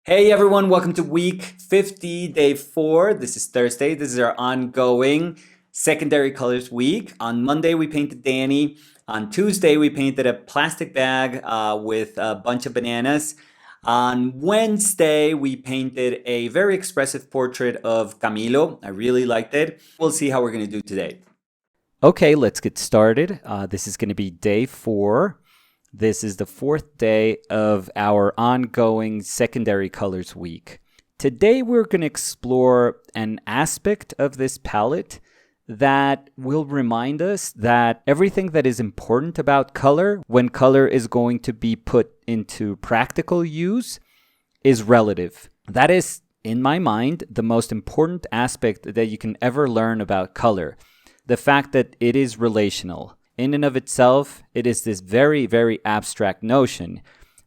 Hey everyone, welcome to week 50, day 4. This is Thursday. This is our ongoing secondary colors week. On Monday, we painted Danny. On Tuesday, we painted a plastic bag with a bunch of bananas. On Wednesday, we painted a very expressive portrait of Camilo. I really liked it. We'll see how we're going to do today. Okay, let's get started. This is going to be day 4. This is the 4th day of our ongoing secondary colors week. Today we're going to explore an aspect of this palette that will remind us that everything that is important about color, when color is going to be put into practical use, is relative. That is, in my mind, the most important aspect that you can ever learn about color. The fact that it is relational. In and of itself, it is this very, very abstract notion.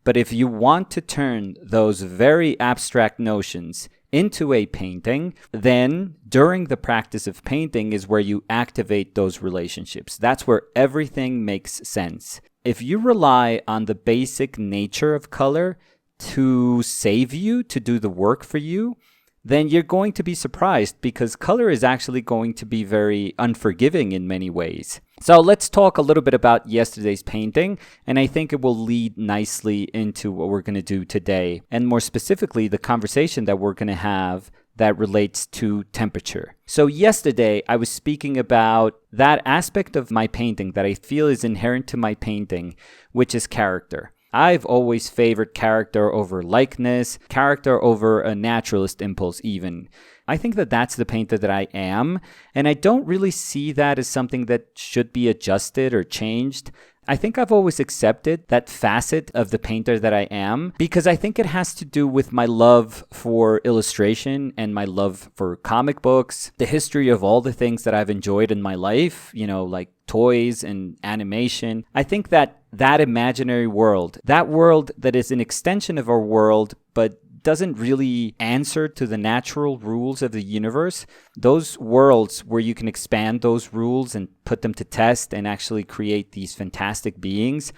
But if you want to turn those very abstract notions into a painting, then during the practice of painting is where you activate those relationships. That's where everything makes sense. If you rely on the basic nature of color to save you, to do the work for you, then you're going to be surprised because color is actually going to be very unforgiving in many ways. So let's talk a little bit about yesterday's painting, and I think it will lead nicely into what we're going to do today, and more specifically, the conversation that we're going to have that relates to temperature. So yesterday, I was speaking about that aspect of my painting that I feel is inherent to my painting, which is character. I've always favored character over likeness, character over a naturalist impulse even. I think that that's the painter that I am, and I don't really see that as something that should be adjusted or changed. I think I've always accepted that facet of the painter that I am because I think it has to do with my love for illustration and my love for comic books, the history of all the things that I've enjoyed in my life, like toys and animation. I think that imaginary world, that world that is an extension of our world, but doesn't really answer to the natural rules of the universe, those worlds where you can expand those rules and put them to test and actually create these fantastic beings,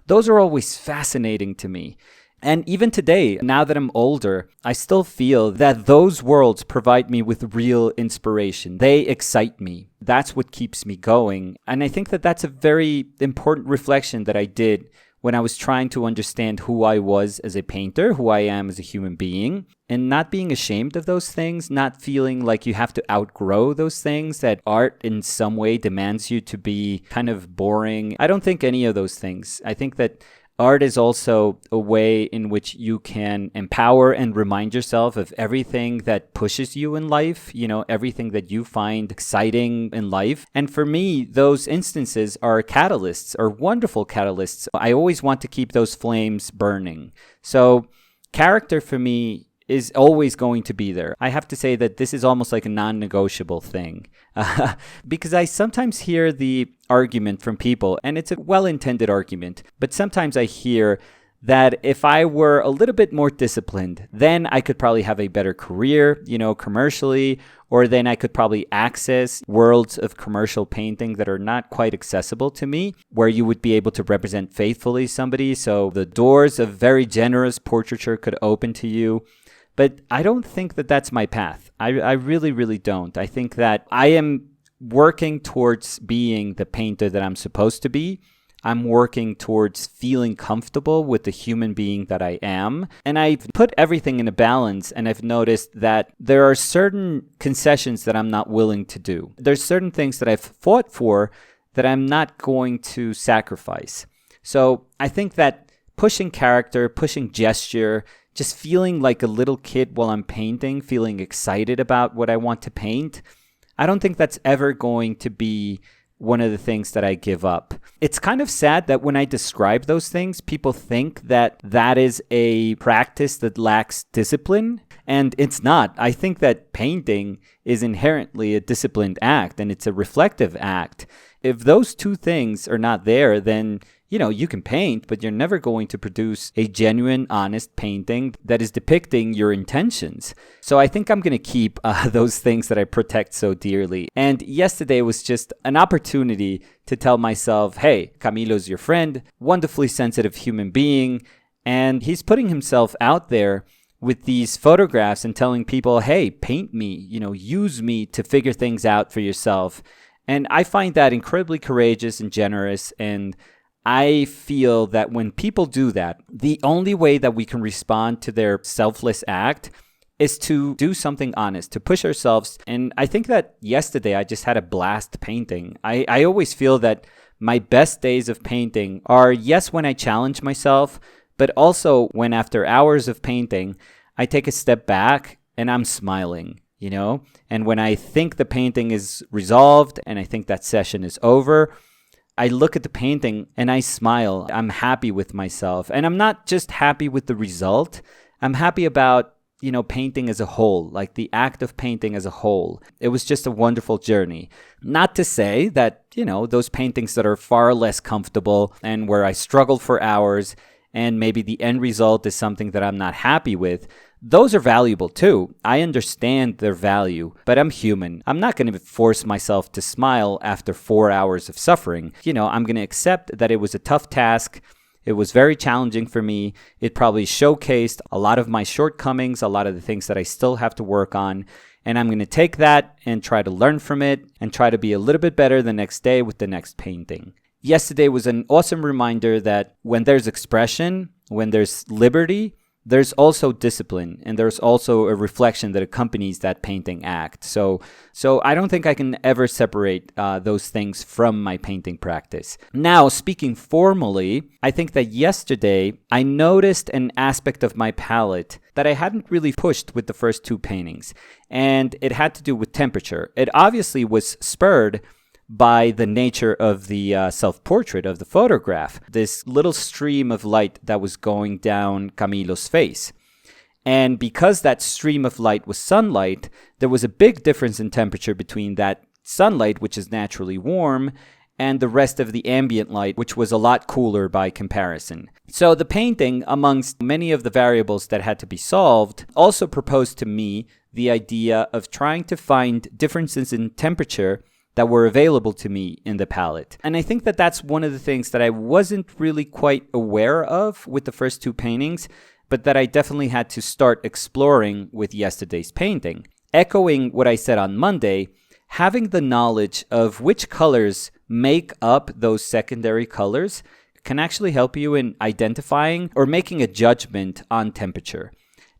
those are always fascinating to me. And even today, now that I'm older, I still feel that those worlds provide me with real inspiration. They excite me. That's what keeps me going. And I think that that's a very important reflection that I did when I was trying to understand who I was as a painter, who I am as a human being, and not being ashamed of those things, not feeling like you have to outgrow those things, that art in some way demands you to be kind of boring. I don't think any of those things. I think that art is also a way in which you can empower and remind yourself of everything that pushes you in life, everything that you find exciting in life. And for me, those instances are catalysts, are wonderful catalysts. I always want to keep those flames burning. So character for me is always going to be there. I have to say that this is almost like a non-negotiable thing because I sometimes hear the argument from people, and it's a well-intended argument, but sometimes I hear that if I were a little bit more disciplined, then I could probably have a better career, commercially, or then I could probably access worlds of commercial painting that are not quite accessible to me, where you would be able to represent faithfully somebody. So the doors of very generous portraiture could open to you. But I don't think that that's my path. I really, really don't. I think that I am working towards being the painter that I'm supposed to be. I'm working towards feeling comfortable with the human being that I am. And I've put everything in a balance, and I've noticed that there are certain concessions that I'm not willing to do. There's certain things that I've fought for that I'm not going to sacrifice. So I think that pushing character, pushing gesture, just feeling like a little kid while I'm painting, feeling excited about what I want to paint, I don't think that's ever going to be one of the things that I give up. It's kind of sad that when I describe those things, people think that that is a practice that lacks discipline, and it's not. I think that painting is inherently a disciplined act, and it's a reflective act. If those two things are not there, then you can paint, but you're never going to produce a genuine, honest painting that is depicting your intentions. So I think I'm going to keep those things that I protect so dearly. And yesterday was just an opportunity to tell myself, hey, Camilo's your friend, wonderfully sensitive human being, and he's putting himself out there with these photographs and telling people, hey, paint me, use me to figure things out for yourself. And I find that incredibly courageous and generous. And I feel that when people do that, the only way that we can respond to their selfless act is to do something honest, to push ourselves. And I think that yesterday I just had a blast painting. I always feel that my best days of painting are, yes, when I challenge myself, but also when after hours of painting, I take a step back and I'm smiling, And when I think the painting is resolved and I think that session is over, I look at the painting and I smile. I'm happy with myself. And I'm not just happy with the result. I'm happy about, painting as a whole, like the act of painting as a whole. It was just a wonderful journey. Not to say that, those paintings that are far less comfortable and where I struggled for hours and maybe the end result is something that I'm not happy with, those are valuable too. I understand their value, but I'm human. I'm not going to force myself to smile after 4 hours of suffering. I'm going to accept that it was a tough task. It was very challenging for me. It probably showcased a lot of my shortcomings, a lot of the things that I still have to work on. And I'm going to take that and try to learn from it and try to be a little bit better the next day with the next painting. Yesterday was an awesome reminder that when there's expression, when there's liberty, there's also discipline, and there's also a reflection that accompanies that painting act. So I don't think I can ever separate those things from my painting practice. Now, speaking formally, I think that yesterday I noticed an aspect of my palette that I hadn't really pushed with the first two paintings, and it had to do with temperature. It obviously was spurred by the nature of the self-portrait of the photograph, this little stream of light that was going down Camilo's face. And because that stream of light was sunlight, there was a big difference in temperature between that sunlight, which is naturally warm, and the rest of the ambient light, which was a lot cooler by comparison. So the painting, amongst many of the variables that had to be solved, also proposed to me the idea of trying to find differences in temperature that were available to me in the palette. And I think that that's one of the things that I wasn't really quite aware of with the first two paintings, but that I definitely had to start exploring with yesterday's painting. Echoing what I said on Monday, having the knowledge of which colors make up those secondary colors can actually help you in identifying or making a judgment on temperature.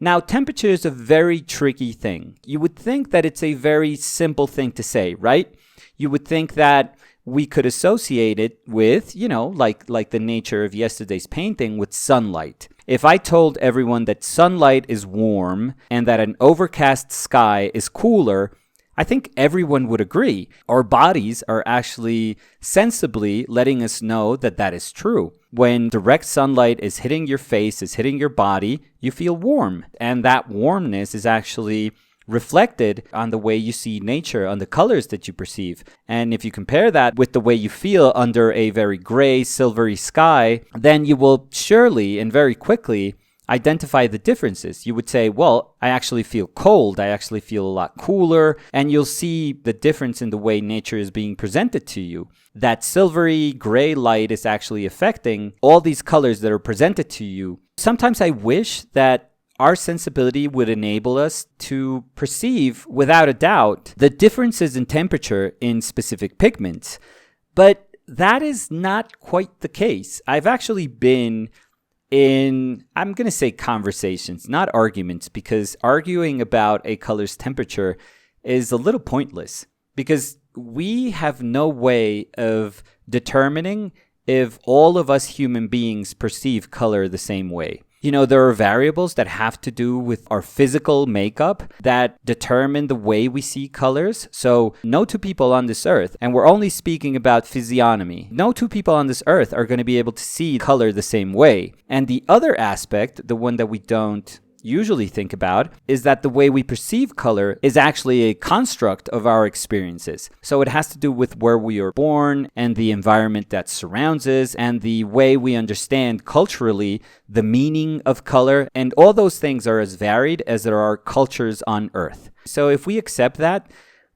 Now, temperature is a very tricky thing. You would think that it's a very simple thing to say, right? You would think that we could associate it with, like the nature of yesterday's painting with sunlight. If I told everyone that sunlight is warm and that an overcast sky is cooler, I think everyone would agree. Our bodies are actually sensibly letting us know that that is true. When direct sunlight is hitting your face, is hitting your body, you feel warm. And that warmness is actually reflected on the way you see nature, on the colors that you perceive. And if you compare that with the way you feel under a very gray, silvery sky, then you will surely and very quickly identify the differences. You would say, well, I actually feel cold. I actually feel a lot cooler. And you'll see the difference in the way nature is being presented to you. That silvery gray light is actually affecting all these colors that are presented to you. Sometimes I wish that our sensibility would enable us to perceive, without a doubt, the differences in temperature in specific pigments. But that is not quite the case. I've actually been in, I'm going to say conversations, not arguments, because arguing about a color's temperature is a little pointless, because we have no way of determining if all of us human beings perceive color the same way. There are variables that have to do with our physical makeup that determine the way we see colors. So no two people on this earth, and we're only speaking about physiognomy, no two people on this earth are going to be able to see color the same way. And the other aspect, the one that we don't usually think about, is that the way we perceive color is actually a construct of our experiences. So it has to do with where we are born and the environment that surrounds us and the way we understand culturally the meaning of color. And all those things are as varied as there are cultures on Earth. So if we accept that,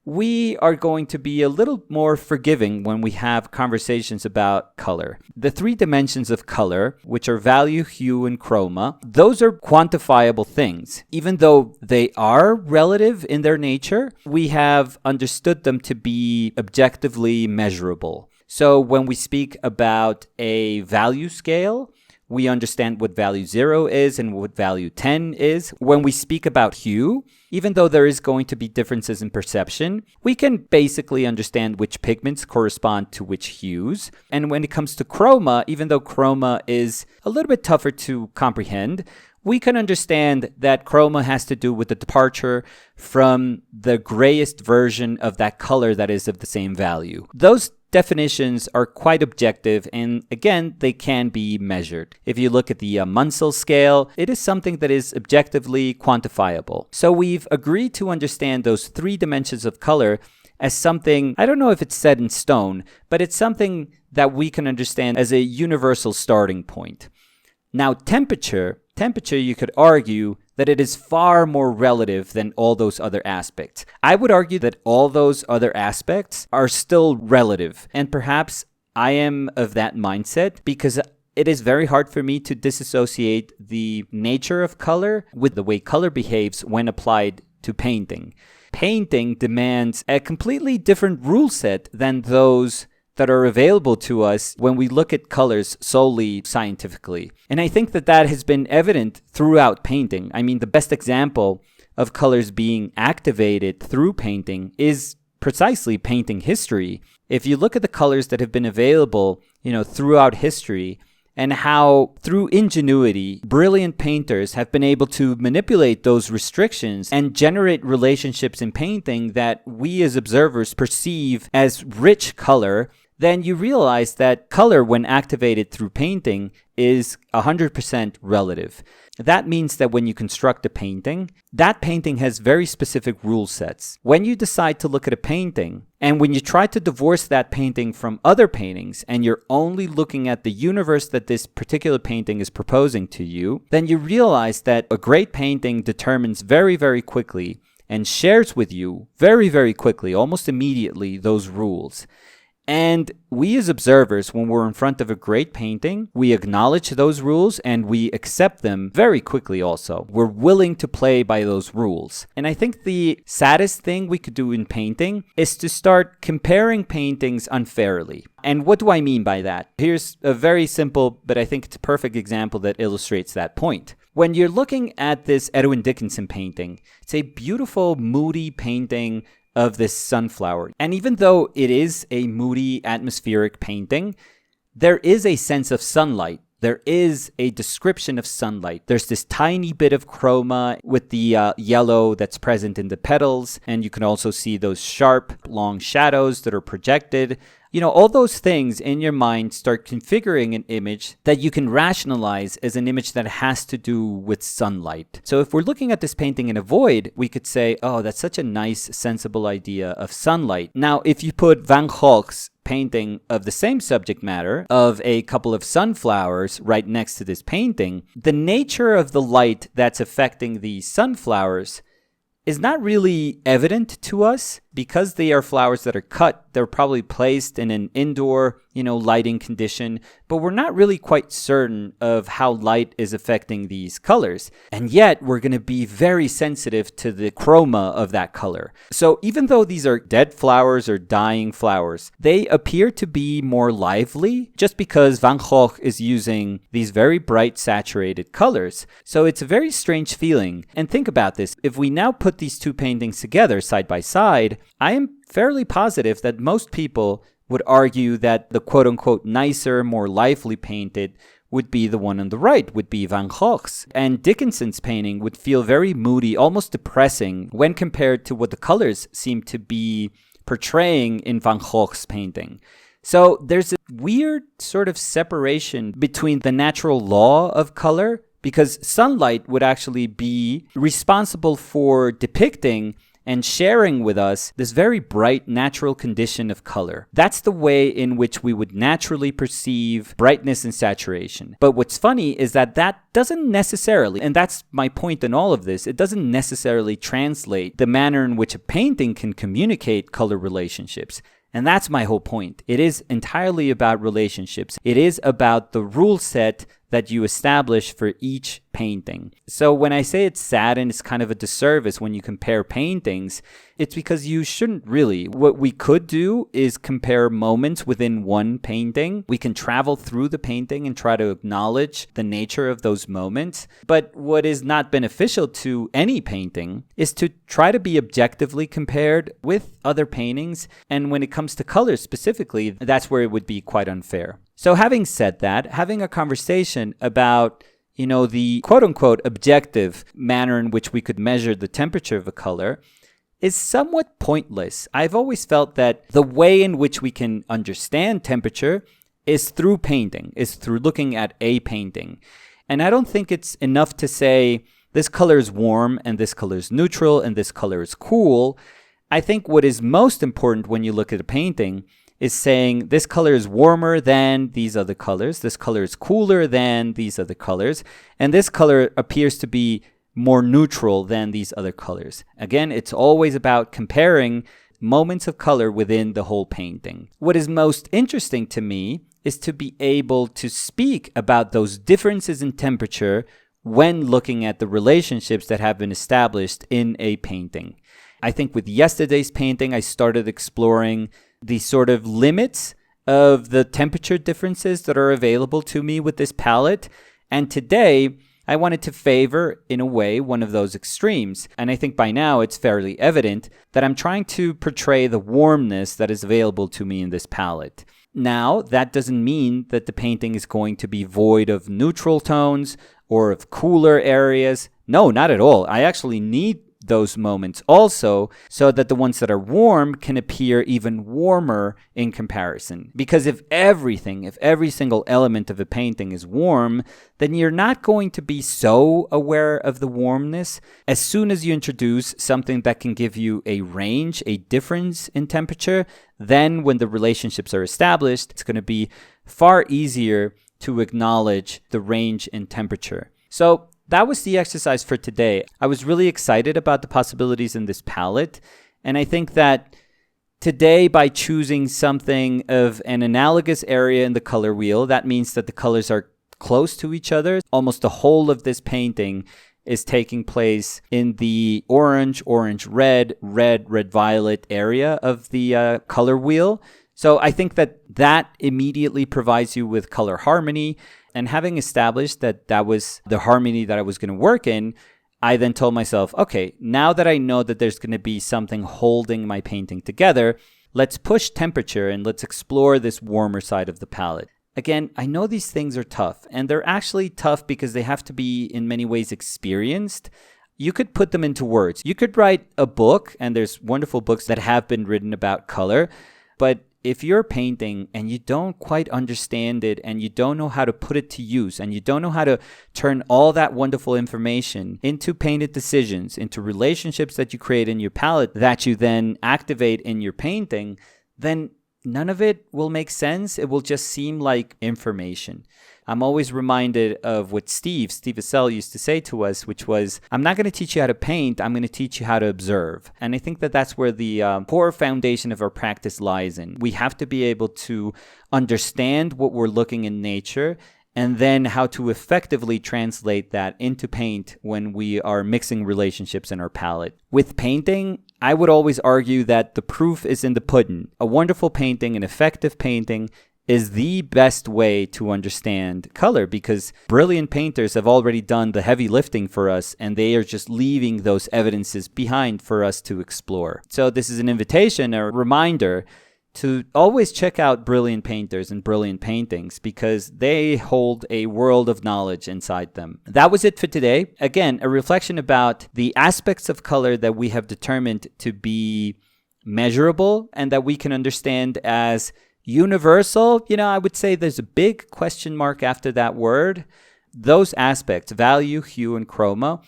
we are going to be a little more forgiving when we have conversations about color. The three dimensions of color, which are value, hue, and chroma, those are quantifiable things. Even though they are relative in their nature, we have understood them to be objectively measurable. So when we speak about a value scale, we understand what value 0 is and what value 10 is. When we speak about hue, even though there is going to be differences in perception, we can basically understand which pigments correspond to which hues. And when it comes to chroma, even though chroma is a little bit tougher to comprehend, we can understand that chroma has to do with the departure from the grayest version of that color that is of the same value. Those definitions are quite objective, and again, they can be measured. If you look at the Munsell scale, it is something that is objectively quantifiable. So we've agreed to understand those three dimensions of color as something, I don't know if it's set in stone, but it's something that we can understand as a universal starting point. Now, temperature, you could argue that it is far more relative than all those other aspects. I would argue that all those other aspects are still relative. And perhaps I am of that mindset because it is very hard for me to disassociate the nature of color with the way color behaves when applied to painting. Painting demands a completely different rule set than those that are available to us when we look at colors solely scientifically. And I think that that has been evident throughout painting. I mean, the best example of colors being activated through painting is precisely painting history. If you look at the colors that have been available, throughout history, and how through ingenuity, brilliant painters have been able to manipulate those restrictions and generate relationships in painting that we as observers perceive as rich color, then you realize that color, when activated through painting, is 100% relative. That means that when you construct a painting, that painting has very specific rule sets. When you decide to look at a painting, and when you try to divorce that painting from other paintings, and you're only looking at the universe that this particular painting is proposing to you, then you realize that a great painting determines very, very quickly and shares with you very, very quickly, almost immediately, those rules. And we as observers, when we're in front of a great painting, we acknowledge those rules and we accept them very quickly also. We're willing to play by those rules. And I think the saddest thing we could do in painting is to start comparing paintings unfairly. And what do I mean by that? Here's a very simple, but I think it's a perfect example that illustrates that point. When you're looking at this Edwin Dickinson painting, it's a beautiful, moody painting of this sunflower. And even though it is a moody, atmospheric painting, there is a sense of sunlight. There is a description of sunlight. There's this tiny bit of chroma with the yellow that's present in the petals. And you can also see those sharp, long shadows that are projected. All those things in your mind start configuring an image that you can rationalize as an image that has to do with sunlight. So if we're looking at this painting in a void, we could say, oh, that's such a nice, sensible idea of sunlight. Now, if you put Van Gogh's painting of the same subject matter of a couple of sunflowers right next to this painting, the nature of the light that's affecting the sunflowers is not really evident to us because they are flowers that are cut. They're probably placed in an indoor, lighting condition, but we're not really quite certain of how light is affecting these colors. And yet we're going to be very sensitive to the chroma of that color. So even though these are dead flowers or dying flowers, they appear to be more lively just because Van Gogh is using these very bright saturated colors. So it's a very strange feeling. And think about this. If we now put these two paintings together side by side, I am fairly positive that most people would argue that the quote-unquote nicer, more lively painted would be the one on the right, would be Van Gogh's. And Dickinson's painting would feel very moody, almost depressing when compared to what the colors seem to be portraying in Van Gogh's painting. So there's a weird sort of separation between the natural law of color, because sunlight would actually be responsible for depicting and sharing with us this very bright natural condition of color. That's the way in which we would naturally perceive brightness and saturation. But what's funny is that doesn't necessarily, and that's my point in all of this, it doesn't necessarily translate the manner in which a painting can communicate color relationships. And that's my whole point. It is entirely about relationships. It is about the rule set that you establish for each painting. So when I say it's sad and it's kind of a disservice when you compare paintings, it's because you shouldn't really. What we could do is compare moments within one painting. We can travel through the painting and try to acknowledge the nature of those moments. But what is not beneficial to any painting is to try to be objectively compared with other paintings. And when it comes to color specifically, that's where it would be quite unfair. So having said that, having a conversation about, the quote-unquote objective manner in which we could measure the temperature of a color is somewhat pointless. I've always felt that the way in which we can understand temperature is through painting, is through looking at a painting. And I don't think it's enough to say this color is warm and this color is neutral and this color is cool. I think what is most important when you look at a painting is saying this color is warmer than these other colors, this color is cooler than these other colors, and this color appears to be more neutral than these other colors. Again, it's always about comparing moments of color within the whole painting. What is most interesting to me is to be able to speak about those differences in temperature when looking at the relationships that have been established in a painting. I think with yesterday's painting, I started exploring the sort of limits of the temperature differences that are available to me with this palette. And today, I wanted to favor, in a way, one of those extremes. And I think by now it's fairly evident that I'm trying to portray the warmness that is available to me in this palette. Now, that doesn't mean that the painting is going to be void of neutral tones or of cooler areas. No, not at all. I actually need those moments also so that the ones that are warm can appear even warmer in comparison. Because if every single element of a painting is warm, then you're not going to be so aware of the warmness. As soon as you introduce something that can give you a range, a difference in temperature, then when the relationships are established, it's going to be far easier to acknowledge the range in temperature. So that was the exercise for today. I was really excited about the possibilities in this palette. And I think that today, by choosing something of an analogous area in the color wheel, that means that the colors are close to each other. Almost the whole of this painting is taking place in the orange, red, violet area of the color wheel. So I think that immediately provides you with color harmony. And having established that was the harmony that I was going to work in, I then told myself, okay, now that I know that there's going to be something holding my painting together, let's push temperature and let's explore this warmer side of the palette. Again, I know these things are tough, and they're actually tough because they have to be in many ways experienced. You could put them into words. You could write a book, and there's wonderful books that have been written about color, but if you're painting and you don't quite understand it and you don't know how to put it to use and you don't know how to turn all that wonderful information into painted decisions, into relationships that you create in your palette that you then activate in your painting, then none of it will make sense. It will just seem like information. I'm always reminded of what Steve Assell used to say to us, which was, I'm not going to teach you how to paint, I'm going to teach you how to observe. And I think that that's where the core foundation of our practice lies in. We have to be able to understand what we're looking in nature and then how to effectively translate that into paint when we are mixing relationships in our palette. With painting, I would always argue that the proof is in the pudding. A wonderful painting, an effective painting, is the best way to understand color because brilliant painters have already done the heavy lifting for us and they are just leaving those evidences behind for us to explore. So this is an invitation, a reminder to always check out brilliant painters and brilliant paintings because they hold a world of knowledge inside them. That was it for today. Again, a reflection about the aspects of color that we have determined to be measurable and that we can understand as universal. I would say there's a big question mark after that word. Those aspects, value, hue, and chroma,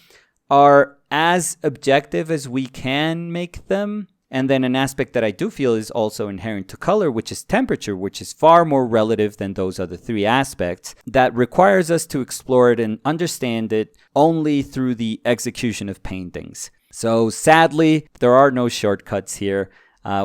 are as objective as we can make them. And then an aspect that I do feel is also inherent to color, which is temperature, which is far more relative than those other three aspects, that requires us to explore it and understand it only through the execution of paintings. So sadly, there are no shortcuts here.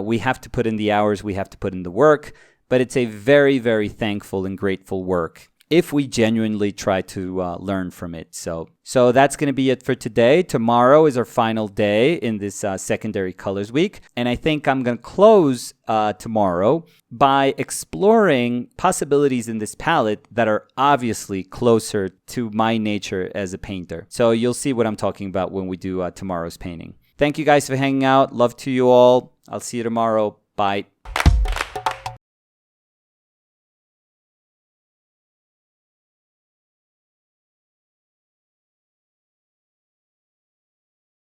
We have to put in the hours, we have to put in the work, but it's a very, very thankful and grateful work if we genuinely try to learn from it. So that's going to be it for today. Tomorrow is our final day in this secondary colors week. And I think I'm going to close tomorrow by exploring possibilities in this palette that are obviously closer to my nature as a painter. So you'll see what I'm talking about when we do tomorrow's painting. Thank you guys for hanging out. Love to you all. I'll see you tomorrow. Bye.